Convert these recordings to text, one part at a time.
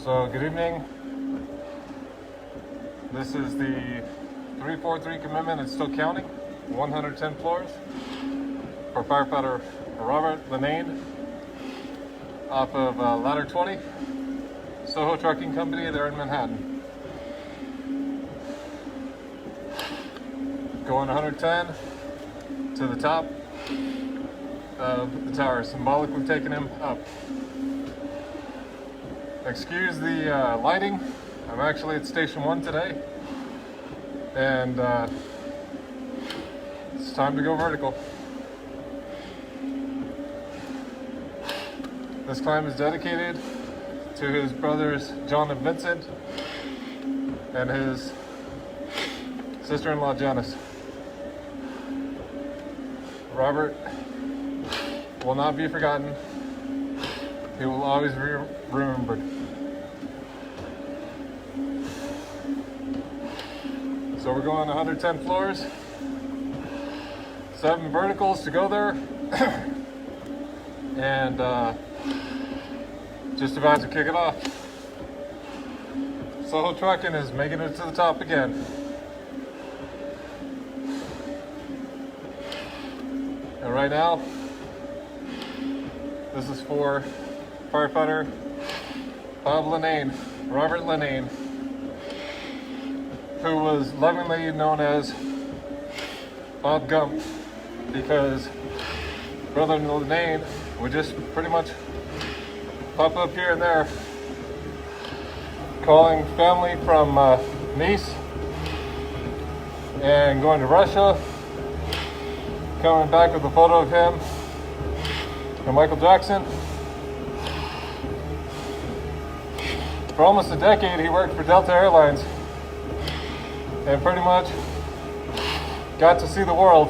So good evening. This is the 343 commitment. It's still counting. 110 floors for firefighter Robert Linnane off of Ladder 20, Soho Trucking Company there in Manhattan. Going 110 to the top of the tower, symbolically taking him up. Excuse the lighting. I'm actually at Station 1 today, and it's time to go vertical. This climb is dedicated to his brothers John and Vincent and his sister-in-law Janice. Robert will not be forgotten. He will always be remembered. So we're going 110 floors, 7 verticals to go there, and just about to kick it off. Soho Trucking is making it to the top again. And right now, this is for firefighter Robert Linnane, who was lovingly known as Bob Gump, because Brother Linnane would just pretty much pop up here and there, calling family from Nice and going to Russia, coming back with a photo of him and Michael Jackson. For almost a decade, he worked for Delta Airlines and pretty much got to see the world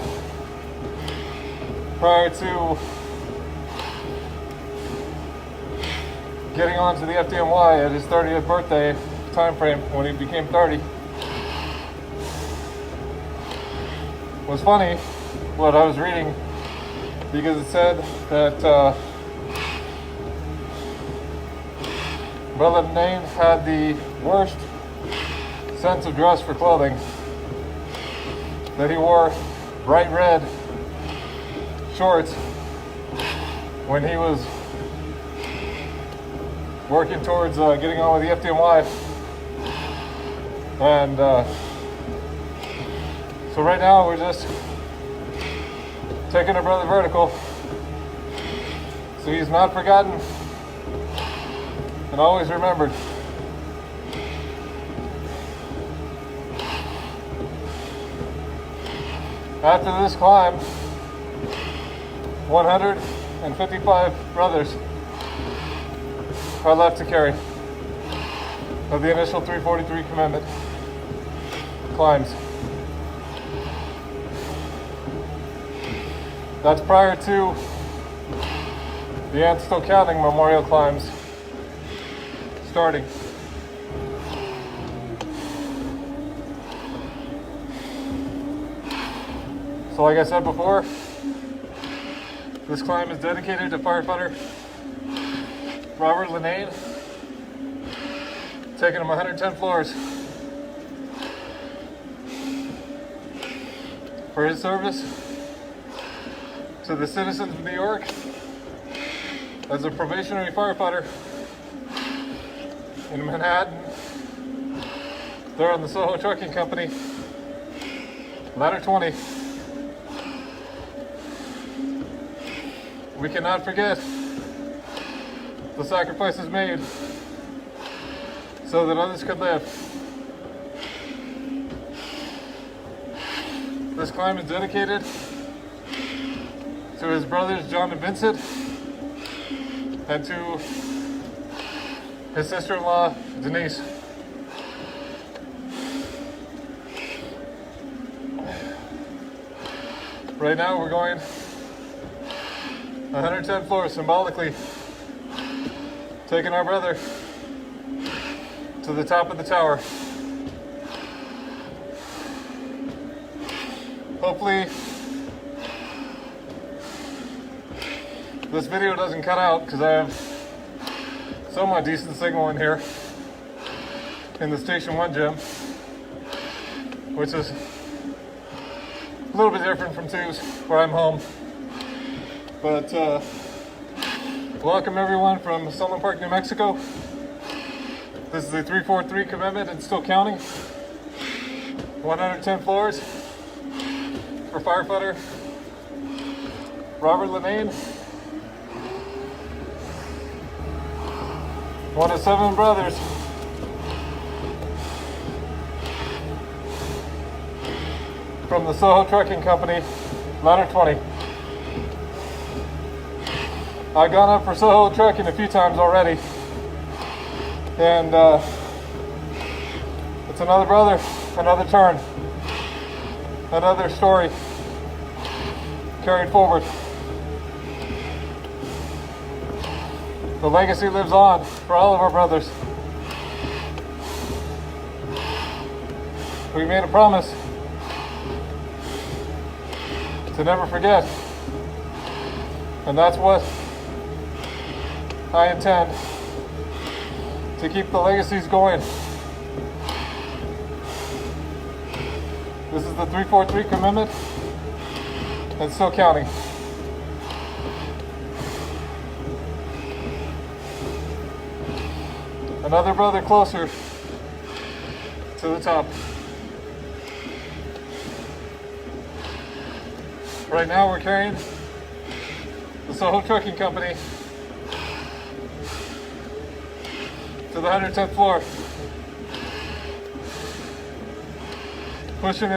prior to getting onto the FDNY at his 30th birthday time frame when he became 30. It was funny what I was reading, because it said that Brother Linnane had the worst sense of dress for clothing, that he wore bright red shorts when he was working towards getting on with the FDNY. And so right now we're just taking our brother vertical, so he's not forgotten and always remembered. After this climb, 155 brothers are left to carry of the initial 343 commitment climbs. That's prior to the And Still Counting memorial climbs starting. So like I said before, this climb is dedicated to firefighter Robert Linnane, taking him 110 floors for his service to the citizens of New York as a probationary firefighter in Manhattan, there on the Soho Trucking Company, Ladder 20. We cannot forget the sacrifices made so that others could live. This climb is dedicated to his brothers John and Vincent and to his sister-in-law Denise. Right now we're going 110 floors, symbolically taking our brother to the top of the tower. Hopefully this video doesn't cut out, because I have somewhat decent signal in here in the Station 1 gym, which is a little bit different from 2's where I'm home. But welcome everyone from Sunland Park, New Mexico. This is a 343 commitment and still counting. 110 floors for firefighter Robert Linnane. One of 7 brothers. From the Soho Trucking Company, Ladder 20. I've gone up for Soho Trucking a few times already. And it's another brother, another turn, another story carried forward. The legacy lives on for all of our brothers. We made a promise to never forget, and that's what I intend, to keep the legacies going. This is the 343 commitment and still counting. Another brother closer to the top. Right now we're carrying the Soho Trucking Company to the 110th floor. Pushing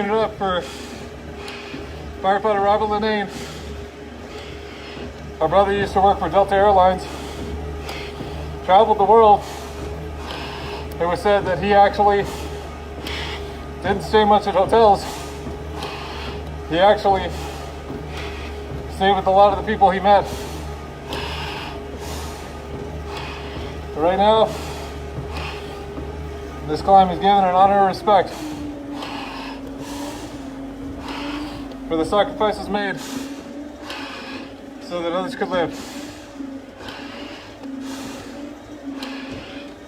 it up for firefighter Robert Linnane. Our brother used to work for Delta Airlines, traveled the world. It was said that he actually didn't stay much at hotels. He actually stayed with a lot of the people he met. Right now, this climb is given an honor and respect for the sacrifices made so that others could live.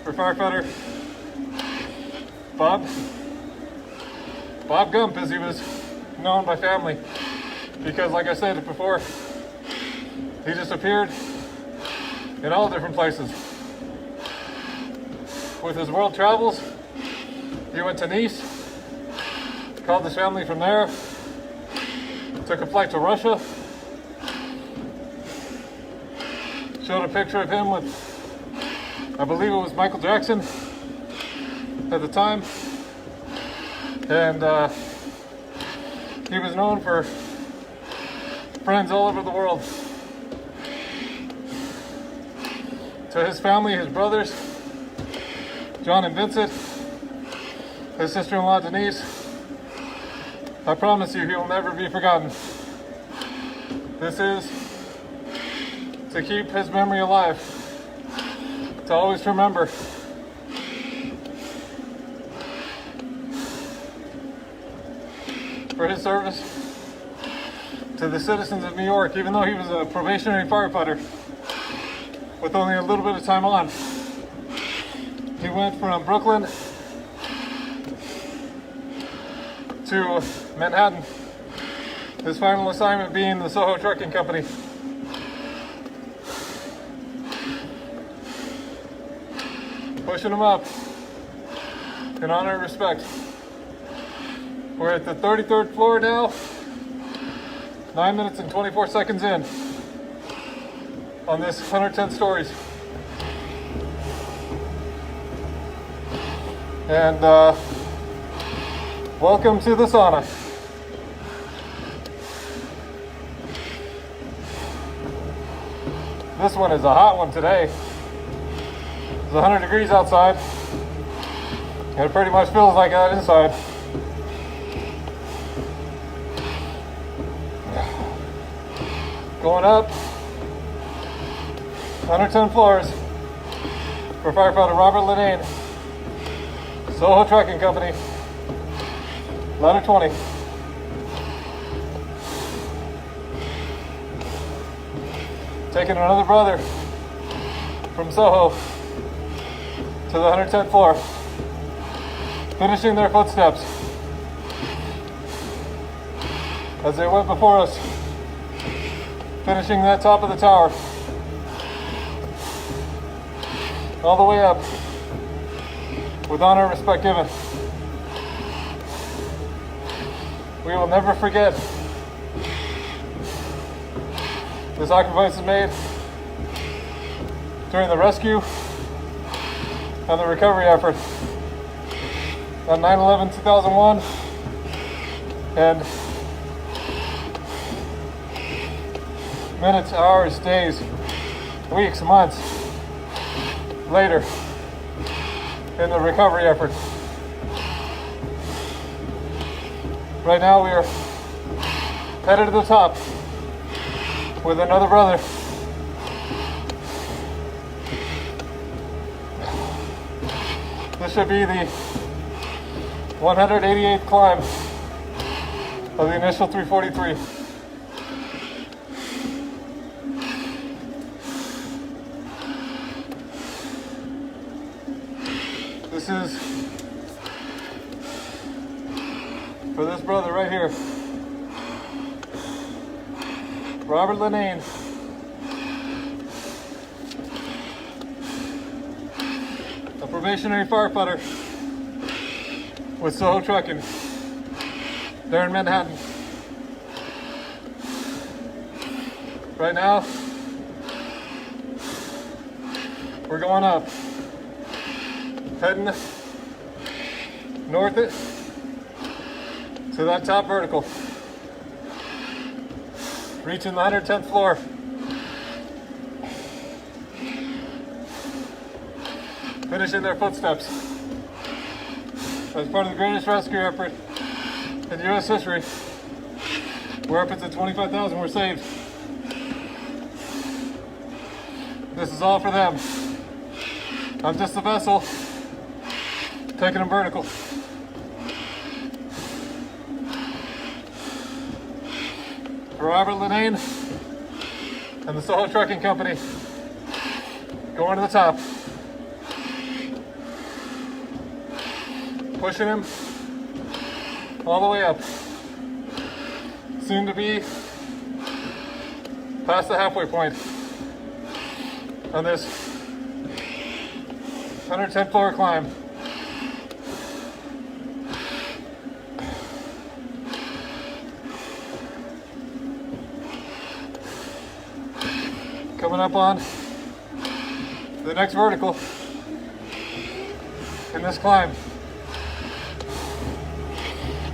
For firefighter Bob Gump, as he was known by family, because like I said before, he just appeared in all different places. With his world travels, he went to Nice, called his family from there, took a flight to Russia, showed a picture of him with, I believe it was Michael Jackson at the time, and he was known for friends all over the world. To his family, his brothers, John and Vincent, his sister-in-law Denise, I promise you he will never be forgotten. This is to keep his memory alive, to always remember. For his service to the citizens of New York, even though he was a probationary firefighter with only a little bit of time on. He went from Brooklyn to Manhattan, his final assignment being the Soho Trucking Company. Pushing him up in honor and respect. We're at the 33rd floor now, 9 minutes and 24 seconds in on this 110 stories. And welcome to the sauna. This one is a hot one today. It's 100 degrees outside, and it pretty much feels like that inside. Going up 110 floors for firefighter Robert Linnane, Soho Trucking Company, Ladder 20. taking another brother from Soho to the 110th floor, finishing their footsteps as they went before us, finishing that top of the tower, all the way up, with honor and respect given. We will never forget the sacrifices made during the rescue and the recovery effort on 9/11/2001, and minutes, hours, days, weeks, months later in the recovery effort. Right now we are headed to the top with another brother. This should be the 188th climb of the initial 343. This is for this brother right here, Robert Linnane. A probationary firefighter with Soho Trucking there in Manhattan. Right now, we're going up, heading north to that top vertical, reaching the 110th floor. Finishing their footsteps as part of the greatest rescue effort in U.S. history, where upwards of 25,000 were saved. This is all for them. I'm just a vessel taking them vertical. For Robert Linnane and the Soho Trucking Company, going to the top. Pushing him all the way up. Soon to be past the halfway point on this 110th floor climb. Coming up on the next vertical in this climb.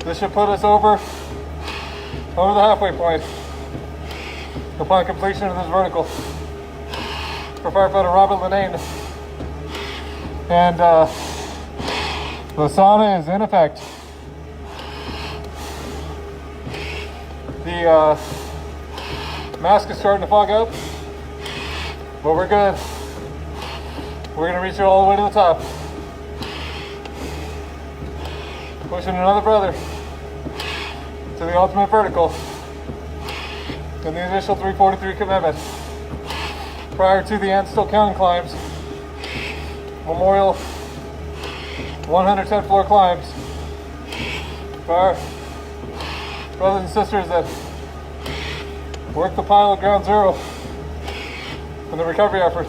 This should put us over the halfway point upon completion of this vertical for firefighter Robert Linnane. And the sauna is in effect. The mask is starting to fog up, but we're good. We're gonna reach it all the way to the top. Pushing another brother to the ultimate vertical in the initial 343 commitment. Prior to the and still counting climbs, memorial 110th floor climbs for our brothers and sisters that worked the pile at ground zero in the recovery effort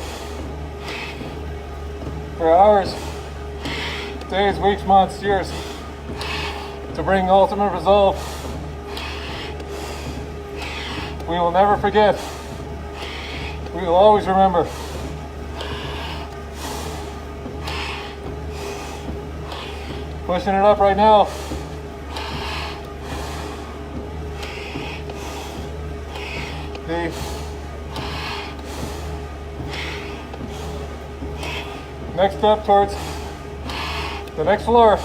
for hours, days, weeks, months, years, to bring ultimate resolve. We will never forget. We will always remember. Pushing it up right now. The next step towards the next floor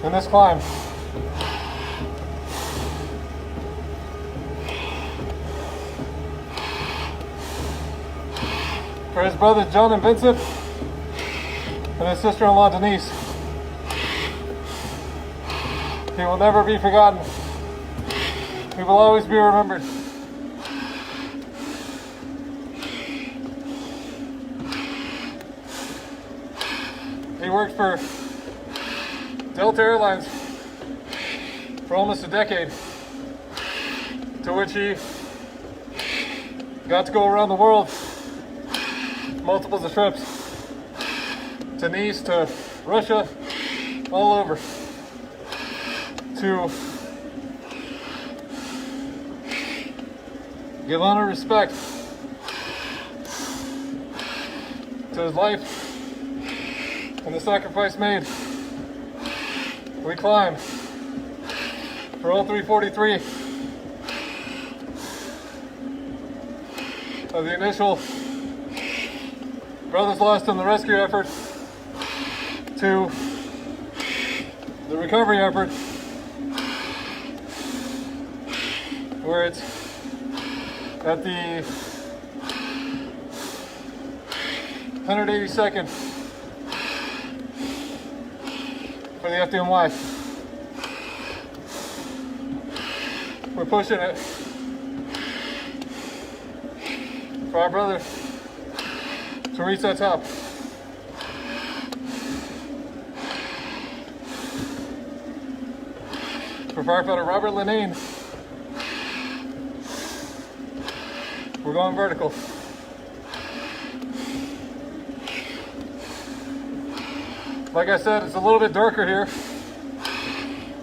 in this climb. For his brothers John and Vincent and his sister-in-law Denise, he will never be forgotten. He will always be remembered. He worked for Delta Airlines for almost a decade, to which he got to go around the world, multiples of trips, to Nice, to Russia, all over, to give honor and respect to his life and the sacrifice made. We climb for all 343 of the initial Brothers Lost in the rescue effort to the recovery effort, where it's at the 182nd for the FDNY. We're pushing it for our brother to reach that top. For firefighter Robert Linnane, we're going vertical. Like I said, it's a little bit darker here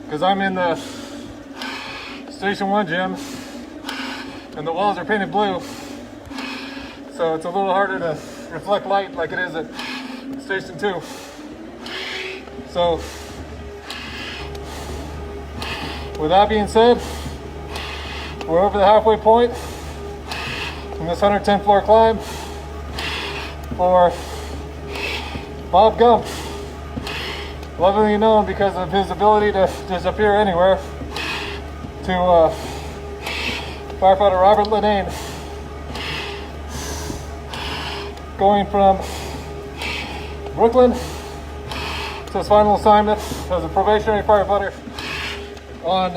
because I'm in the Station 1 gym and the walls are painted blue, so it's a little harder to reflect light like it is at Station 2. So with that being said, we're over the halfway point in this 110th floor climb for Bob Gump, lovingly known because of his ability to disappear anywhere, to firefighter Robert Linnane, going from Brooklyn to his final assignment as a probationary firefighter on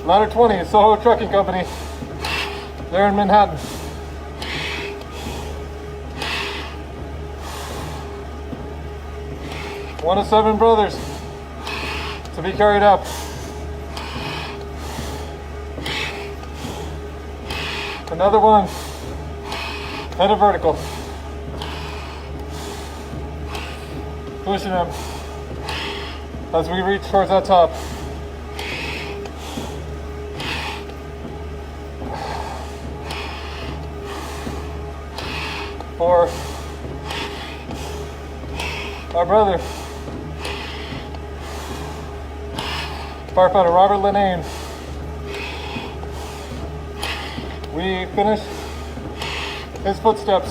Ladder 20, Soho Trucking Company, there in Manhattan. One of 7 brothers to be carried up. Another one headed vertical. Pushing him as we reach towards that top. For our brother, firefighter Robert Linnane, we finished his footsteps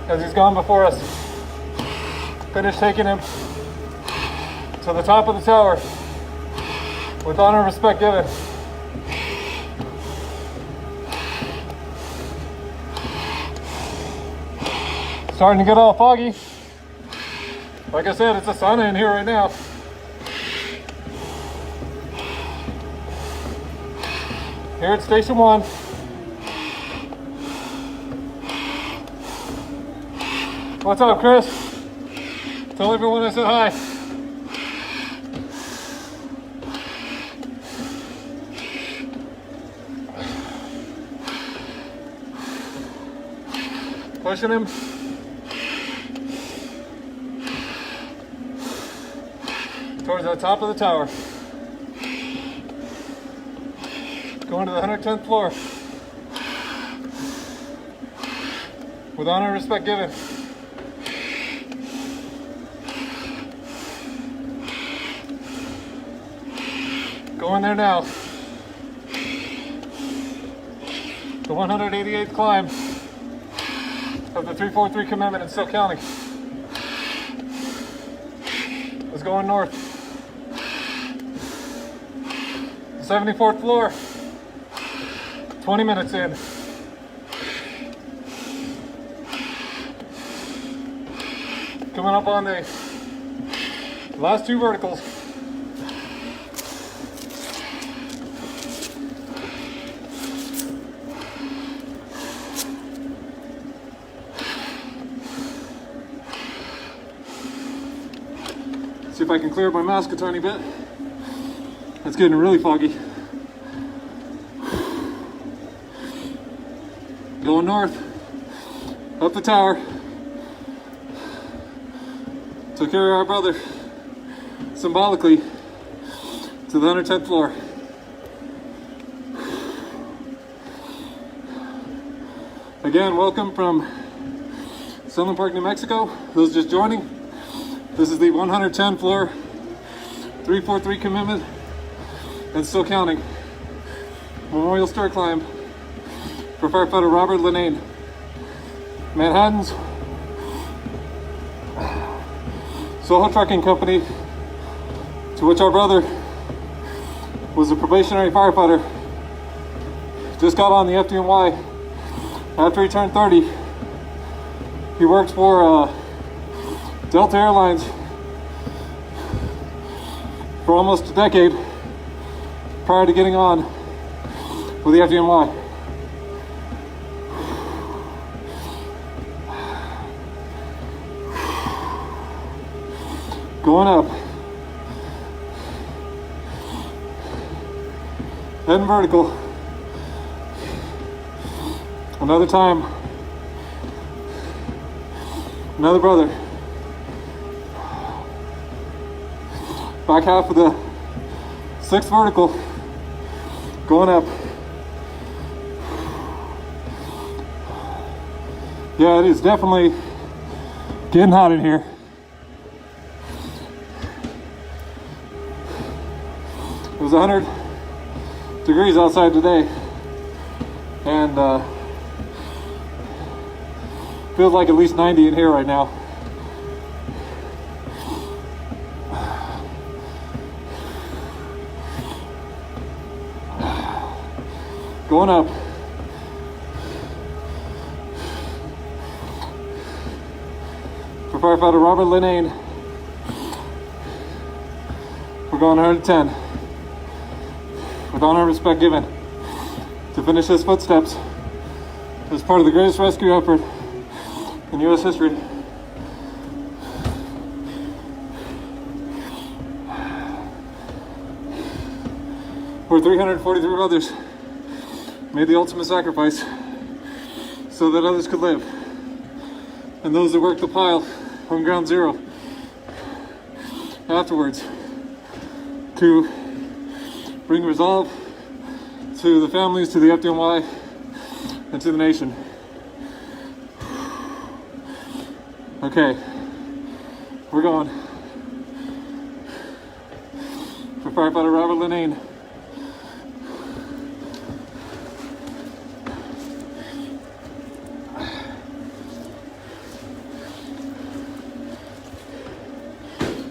as he's gone before us. Finished taking him to the top of the tower with honor and respect given. Starting to get all foggy. Like I said, it's a sauna in here right now. Here at Station 1. What's up, Chris? Tell everyone I said hi. Pushing him. Towards the top of the tower. Going to the 110th floor. With honor and respect given. Going there now. The 188th climb of the 343 commitment in Still County. Is going north. 74th floor. 20 minutes in. Coming up on the last 2 verticals. I can clear my mask a tiny bit. It's getting really foggy. Going north, up the tower, to carry our brother symbolically to the 110th floor. Again, welcome from Sunland Park, New Mexico. Those just joining, this is the 110 floor 343 commitment and still counting Memorial Stair Climb for firefighter Robert Linnane. Manhattan's Soho Trucking Company, to which our brother was a probationary firefighter, just got on the FDNY after he turned 30. He works for Delta Airlines for almost a decade prior to getting on with the FDNY. Going up, heading vertical. Another time, another brother. Back half of the 6th vertical, going up. Yeah, it is definitely getting hot in here. It was 100 degrees outside today, and feels like at least 90 in here right now. Going up. For firefighter Robert Linnane, we're going 110. With honor and respect given, to finish his footsteps as part of the greatest rescue effort in U.S. history. Where 343 others made the ultimate sacrifice so that others could live. And those that worked the pile from ground zero afterwards to bring resolve to the families, to the FDNY, and to the nation. Okay, we're going. For firefighter Robert Linnane.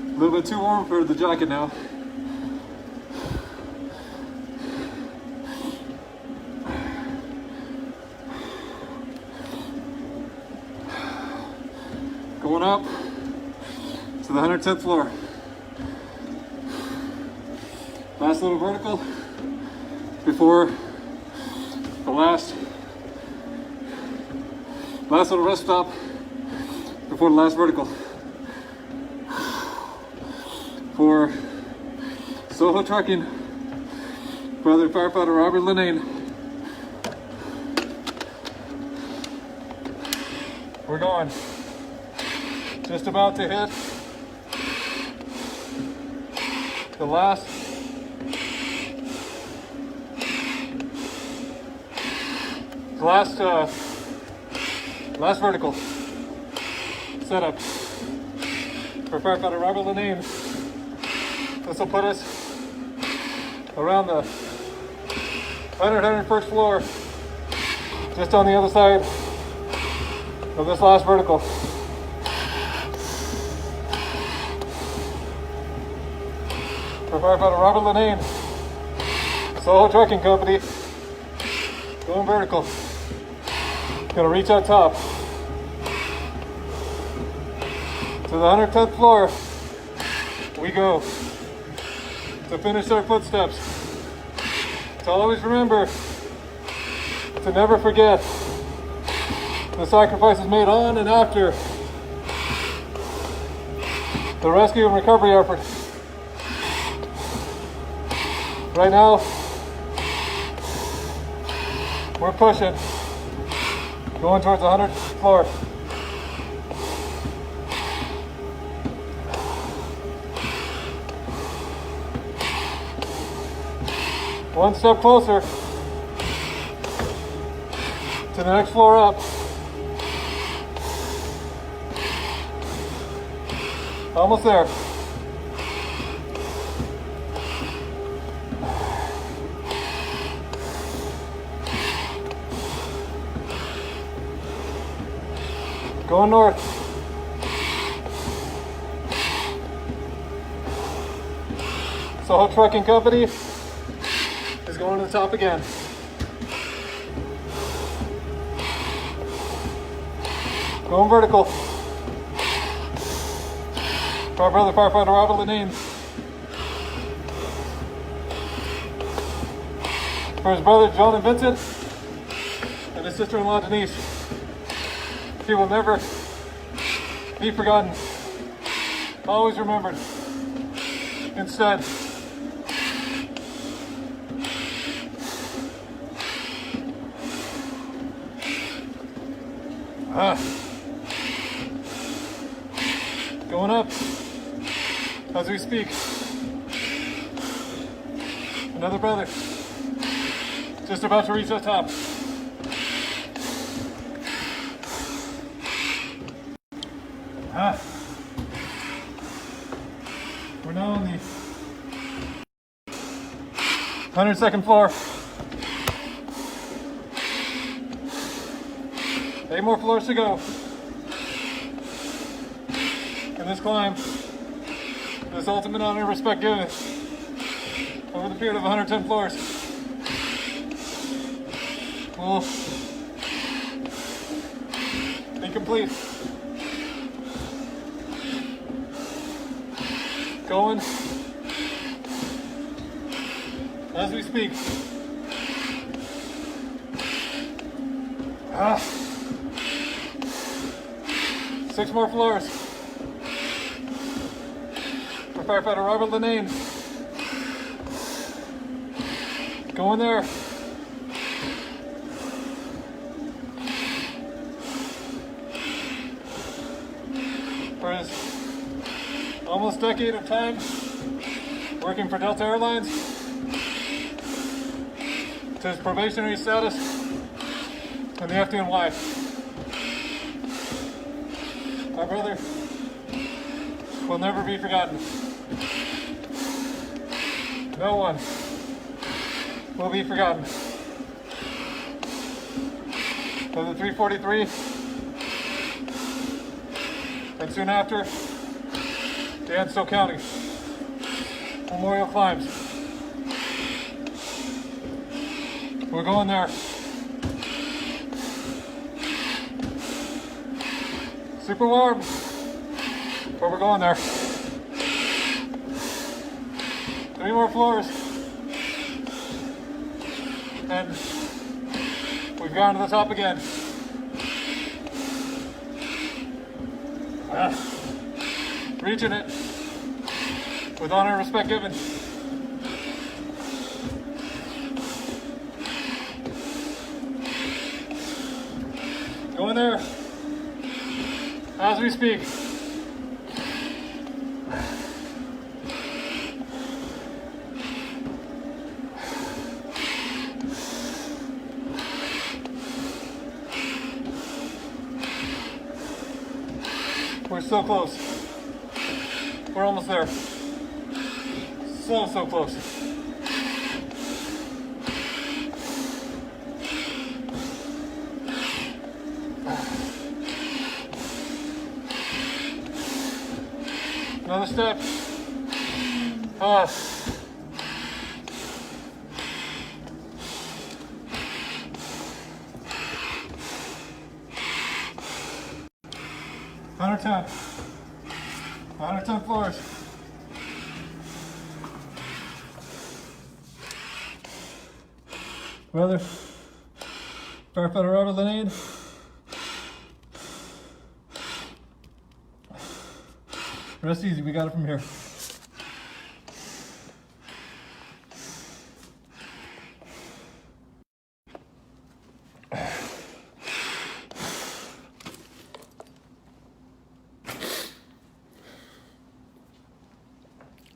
A little bit too warm for the jacket now. Going up to the 110th floor. Last little vertical before the last little rest stop before the last vertical. For Soho Trucking, brother firefighter Robert Linnane. We're going. Just about to hit the last vertical setup for firefighter Robert Linnane. This will put us around the 101st floor, just on the other side of this last vertical. For firefighter Robert Linnane, Soho Trucking Company, going vertical. Gonna reach out top to the 110th floor. We go to finish our footsteps. To always remember to never forget the sacrifices made on and after the rescue and recovery effort. Right now, we're pushing, going towards the 100th floor. One step closer to the next floor up. Almost there. Going north. Soho Trucking Company is going to the top again. Going vertical. For our brother firefighter Robert Linnane. For his brother John and Vincent. And his sister-in-law Denise. He will never be forgotten. Always remembered. Instead. Going up as we speak. Another brother just about to reach the top. We're now on the 102nd floor. 8 more floors to go. And this climb, this ultimate honor and respect given over the period of 110 floors, will be complete. Going as we speak. 6 more floors for firefighter Robert Linnane. Going there. For his almost decade of time working for Delta Airlines, to his probationary status in the FDNY. Our brother will never be forgotten. No one will be forgotten. Of the 343, and soon after, the Anso County Memorial Climbs. We're going there. Super warm, but we're going there. 3 more floors. And we've gone to the top again. Reaching it with honor and respect given. Going there as we speak. We're so close. We're almost there. So close. Another step. $110 floors. Brother, firefighter Robert Linnane, Rest easy, we got it from here.